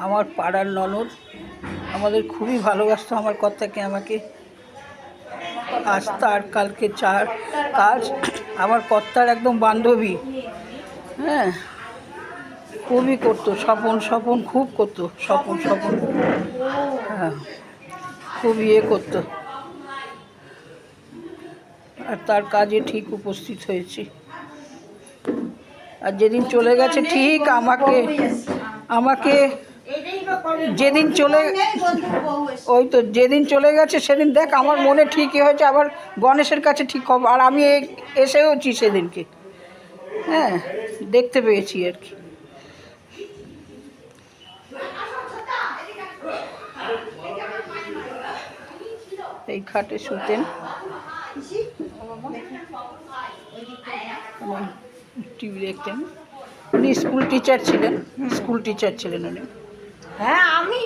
আমার পাড়ার ননদ আমাদের খুবই ভালোবাসতো আমার কর্তাকে আমাকে। আজ তার কালকে চার কাজ আমার কর্তার একদম বান্ধবী। হ্যাঁ, খুবই করতো, স্বপন স্বপন খুব করতো, স্বপন স্বপন হ্যাঁ খুব করতো। আর তার কাজে ঠিক উপস্থিত হয়েছি। আর যেদিন চলে গেছে ঠিক আমাকে যেদিন যেদিন চলে গেছে সেদিন দেখ আমার মনে ঠিকই হয়েছে, আবার গণেশের কাছে ঠিক খবর। আর আমি এসেওছি সেদিনকে, হ্যাঁ দেখতে পেয়েছি আর কি। এই খাটে শুতেন, টিভি দেখতেন। উনি স্কুল টিচার ছিলেন উনি। হ্যাঁ, আমি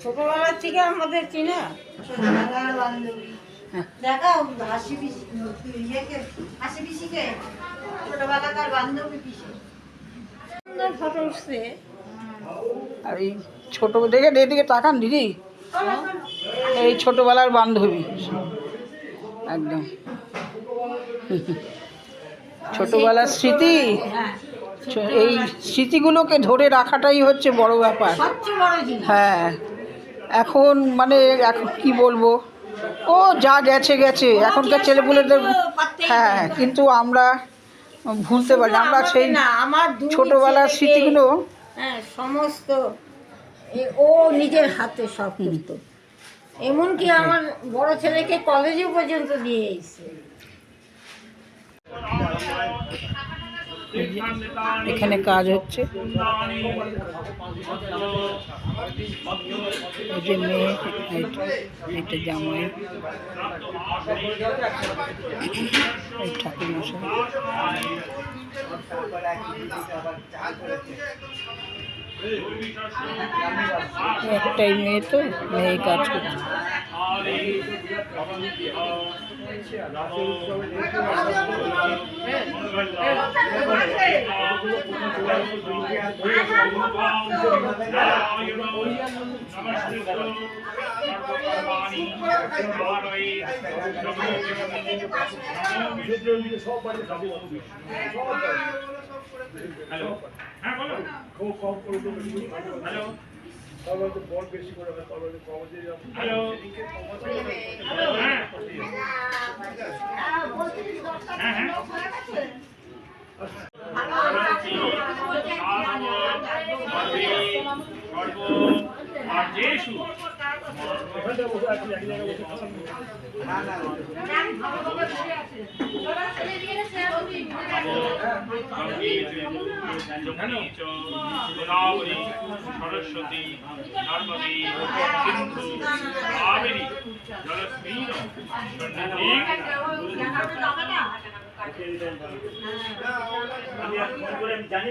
ছোটবেলার থেকে আমাদের চিনা ছোটবেলার বান্ধবী। দেখা হাসি পিসিকে ছোটবেলাকার বান্ধবী পিসি সুন্দর ফটো উঠছে। আর এই ছোট দেখে এদিকে তাকান দিদি, এই ছোটবেলার বান্ধবী একদম ছোটবেলার স্মৃতি। এই স্মৃতিগুলোকে ধরে রাখাটাই হচ্ছে বড় ব্যাপার। হ্যাঁ, এখন এখন কি বলবো, ও যা গেছে গেছে, এখনকার ছেলেপুলেদের। হ্যাঁ, কিন্তু আমরা ভুলতে পারি, আমরা সেই ছোটবেলার স্মৃতিগুলো সমস্ত ও নিজের হাতে সব করতো। এমনকি আমার বড় ছেলেকে কলেজে পর্যন্ত দিয়ে এসেছে। এখানে কাজ হচ্ছে, এই যে মেয়ে, এটা জামাই, এই ঠাকুর মশাই। একটাই মেয়ে, তো মেয়ে কাজ করছে। হ্যালো, হ্যাঁ বলো। খুব কম করে তো হ্যালো তবে তো বল বেশি করে হবে, তবে তো কম দিয়ে যাবে। হ্যালো হ্যাঁ হ্যাঁ সরস্বতী নর্মদী সিন্ধু কাবেরী জলস্মিন সন্নিধিং। আমি জানি